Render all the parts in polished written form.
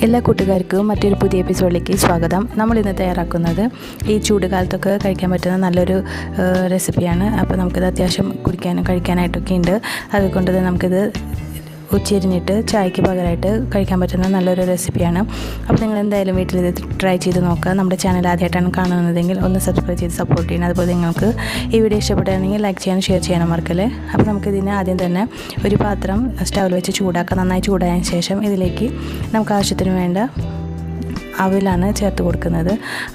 എല്ലാ കൂട്ടുകാർക്കും മറ്റൊരു പുതിയ എപ്പിസോഡിലേക്ക് സ്വാഗതം. നമ്മളിന്ന് തയ്യാറാക്കുന്നത് ഈ ചൂടുകാലത്തൊക്കെ കഴിക്കാൻ പറ്റുന്ന നല്ലൊരു റെസിപ്പിയാണ്. അപ്പോൾ നമുക്കിത് അത്യാവശ്യം കുടിക്കാനും കഴിക്കാനായിട്ടൊക്കെ ഉണ്ട്. അതുകൊണ്ട് തന്നെ നമുക്കിത് ഉച്ചരിഞ്ഞിട്ട് ചായക്ക് പകരമായിട്ട് കഴിക്കാൻ പറ്റുന്ന നല്ലൊരു റെസിപ്പിയാണ്. അപ്പോൾ നിങ്ങൾ എന്തായാലും വീട്ടിലിത് ട്രൈ ചെയ്ത് നോക്കുക. നമ്മുടെ ചാനൽ ആദ്യമായിട്ടാണ് കാണുന്നതെങ്കിൽ ഒന്ന് സബ്സ്ക്രൈബ് ചെയ്ത് സപ്പോർട്ട് ചെയ്യണം. അതുപോലെ നിങ്ങൾക്ക് ഈ വീഡിയോ ഇഷ്ടപ്പെടുകയാണെങ്കിൽ ലൈക്ക് ചെയ്യാനും ഷെയർ ചെയ്യാനും മറക്കല്ലേ. അപ്പോൾ നമുക്കിതിന് ആദ്യം തന്നെ ഒരു പാത്രം സ്റ്റൗവിൽ വെച്ച് ചൂടാക്കുക. നന്നായി ചൂടായതിന് ശേഷം ഇതിലേക്ക് നമുക്ക് ആവശ്യത്തിന് വേണ്ട അവിലാണ് ചേർത്ത് കൊടുക്കുന്നത്.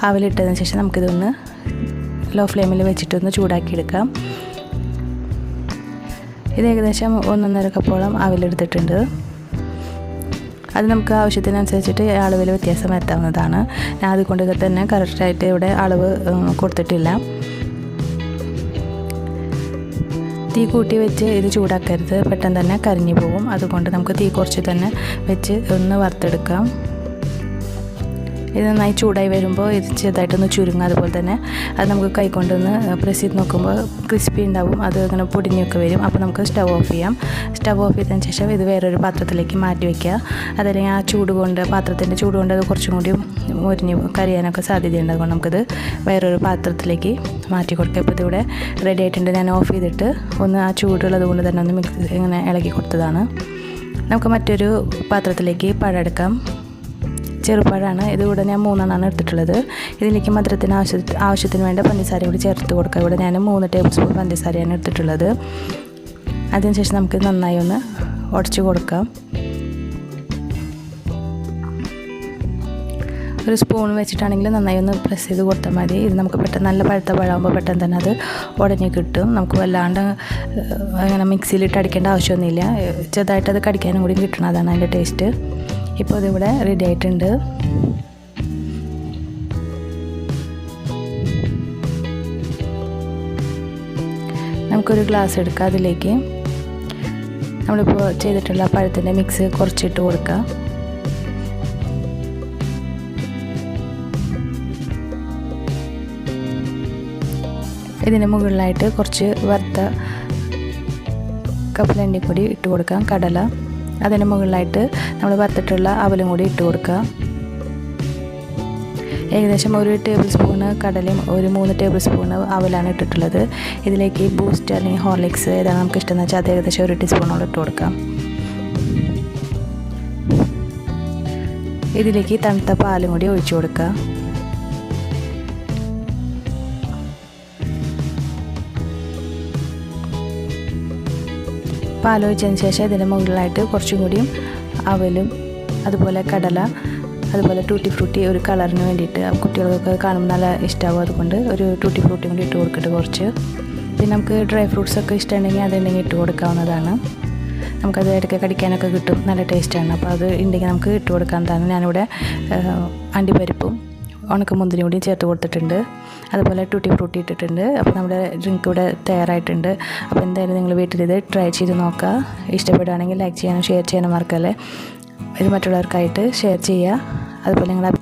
അവിലിട്ടതിന് ശേഷം നമുക്കിതൊന്ന് ലോ ഫ്ലെയിമിൽ വെച്ചിട്ടൊന്ന് ചൂടാക്കിയെടുക്കാം. ഇത് ഏകദേശം 1.5 കപ്പോളം അവിലെടുത്തിട്ടുണ്ട്. അത് നമുക്ക് ആവശ്യത്തിനനുസരിച്ചിട്ട് അളവിൽ വ്യത്യാസം വരുത്താവുന്നതാണ്. ഞാൻ അതുകൊണ്ട് തന്നെ കറക്റ്റായിട്ട് ഇവിടെ അളവ് കൊടുത്തിട്ടില്ല. തീ കൂട്ടി വെച്ച് ഇത് ചൂടാക്കരുത്, പെട്ടെന്ന് തന്നെ കരിഞ്ഞു പോകും. അതുകൊണ്ട് നമുക്ക് തീ കുറച്ച് തന്നെ വെച്ച് ഒന്ന് വറുത്തെടുക്കാം. ഇത് നന്നായി ചൂടായി വരുമ്പോൾ ഇത് ചെറുതായിട്ടൊന്ന് ചുരുങ്ങും. അതുപോലെ തന്നെ അത് നമുക്ക് കൈകൊണ്ടൊന്ന് പ്രസ് ചെയ്ത് നോക്കുമ്പോൾ ക്രിസ്പി ഉണ്ടാവും. അത് അങ്ങനെ പൊടിഞ്ഞൊക്കെ വരും. അപ്പോൾ നമുക്ക് സ്റ്റവ് ഓഫ് ചെയ്യാം. സ്റ്റവ് ഓഫ് ചെയ്തതിന് ശേഷം ഇത് വേറൊരു പാത്രത്തിലേക്ക് മാറ്റി വയ്ക്കുക. അതല്ലെങ്കിൽ ആ ചൂട് കൊണ്ട് പാത്രത്തിൻ്റെ ചൂട് കൊണ്ട് അത് കുറച്ചും കൂടി മുരിഞ്ഞ് കരിയാനൊക്കെ സാധ്യതയുണ്ട്. അതുകൊണ്ട് നമുക്കിത് വേറൊരു പാത്രത്തിലേക്ക് മാറ്റി കൊടുക്കുക. ഇപ്പോൾ ഇതിവിടെ റെഡി ആയിട്ടുണ്ട്. ഞാൻ ഓഫ് ചെയ്തിട്ട് ഒന്ന് ആ ചൂടുള്ളത് കൊണ്ട് തന്നെ ഒന്ന് മിക്സ് ഇങ്ങനെ ഇളക്കി കൊടുത്തതാണ്. നമുക്ക് മറ്റൊരു പാത്രത്തിലേക്ക് പഴം എടുക്കാം. ചെറുപഴമാണ്. ഇതിവിടെ ഞാൻ 3 എടുത്തിട്ടുള്ളത്. ഇതിലേക്ക് മധുരത്തിന് ആവശ്യത്തിന് വേണ്ട പഞ്ചസാര കൂടി ചേർത്ത് കൊടുക്കുക. ഇവിടെ ഞാൻ 3 ടേബിൾ സ്പൂൺ പഞ്ചസാരയാണ് എടുത്തിട്ടുള്ളത്. അതിനുശേഷം നമുക്ക് നന്നായി ഒന്ന് ഉടച്ച് കൊടുക്കാം. ഒരു സ്പൂൺ വെച്ചിട്ടാണെങ്കിൽ നന്നായി ഒന്ന് പ്രസ് ചെയ്ത് കൊടുത്താൽ മതി. ഇത് നമുക്ക് പെട്ടെന്ന് നല്ല പഴുത്ത പഴമാകുമ്പോൾ പെട്ടെന്ന് തന്നെ അത് ഉടഞ്ഞ് കിട്ടും. നമുക്ക് വല്ലാണ്ട് അങ്ങനെ മിക്സിയിലിട്ട് അടിക്കേണ്ട ആവശ്യമൊന്നുമില്ല. ചെറുതായിട്ട് അത് കടിക്കാനും കൂടി കിട്ടണം. അതാണ് അതിൻ്റെ ടേസ്റ്റ്. ഇപ്പോൾ ഇതിവിടെ റെഡി ആയിട്ടുണ്ട്. നമുക്കൊരു ഗ്ലാസ് എടുക്കാം. അതിലേക്ക് നമ്മളിപ്പോൾ ചെയ്തിട്ടുള്ള പഴത്തിൻ്റെ മിക്സ് കുറച്ചിട്ട് കൊടുക്കുക. ഇതിന് മുകളിലായിട്ട് കുറച്ച് വറുത്ത കപ്പലണ്ടി കൂടി ഇട്ട് കൊടുക്കാം. കടല, അതിന് മുകളിലായിട്ട് നമ്മൾ വറുത്തിട്ടുള്ള അവലും കൂടി ഇട്ട് കൊടുക്കുക. ഏകദേശം 1 ടേബിൾ സ്പൂണ് കടലയും 3 ടേബിൾ സ്പൂണ് അവലാണ് ഇട്ടിട്ടുള്ളത്. ഇതിലേക്ക് ബൂസ്റ്റ് അല്ലെങ്കിൽ ഹോർലിക്സ് ഏതാണ് നമുക്ക് ഇഷ്ടമെന്ന് വെച്ചാൽ അത് ഏകദേശം 1 ടീസ്പൂണോളം ഇട്ട് കൊടുക്കാം. ഇതിലേക്ക് തണുത്ത പാലും കൂടി ഒഴിച്ചു കൊടുക്കുക. പാലൊഴിച്ചതിന് ശേഷം ഇതിന് മുകളിലായിട്ട് കുറച്ചും കൂടിയും അവലും അതുപോലെ കടല അതുപോലെ ടൂട്ടി ഫ്രൂട്ടി ഒരു കളറിന് വേണ്ടിയിട്ട് കുട്ടികൾക്കൊക്കെ കാണുമ്പോൾ നല്ല ഇഷ്ടമാകും. അതുകൊണ്ട് ഒരു ടൂട്ടി ഫ്രൂട്ടി കൂടി ഇട്ട് കൊടുത്തിട്ട് കുറച്ച്. പിന്നെ നമുക്ക് ഡ്രൈ ഫ്രൂട്ട്സൊക്കെ ഇഷ്ടമുണ്ടെങ്കിൽ അതുണ്ടെങ്കിൽ ഇട്ട് കൊടുക്കാവുന്നതാണ്. നമുക്കത് ഇടയ്ക്ക് കടിക്കാനൊക്കെ കിട്ടും. നല്ല ടേസ്റ്റാണ്. അപ്പോൾ അത് ഉണ്ടെങ്കിൽ നമുക്ക് ഇട്ട് കൊടുക്കാവുന്നതാണ്. ഞാനിവിടെ അണ്ടിപ്പരിപ്പും ഉണക്കമുന്തിരി കൂടി ചേർത്ത് കൊടുത്തിട്ടുണ്ട്. അതുപോലെ ടൂട്ടി ഫ്രൂട്ടി ഇട്ടിട്ടുണ്ട്. അപ്പോൾ നമ്മുടെ ഡ്രിങ്ക് ഇവിടെ തയ്യാറായിട്ടുണ്ട്. അപ്പോൾ എന്തായാലും നിങ്ങൾ വീട്ടിലിത് ട്രൈ ചെയ്ത് നോക്കുക. ഇഷ്ടപ്പെടുകയാണെങ്കിൽ ലൈക്ക് ചെയ്യാനും ഷെയർ ചെയ്യാനും മറക്കല്ലേ. ഇത് മറ്റുള്ളവർക്കായിട്ട് ഷെയർ ചെയ്യുക. അതുപോലെ നിങ്ങളുടെ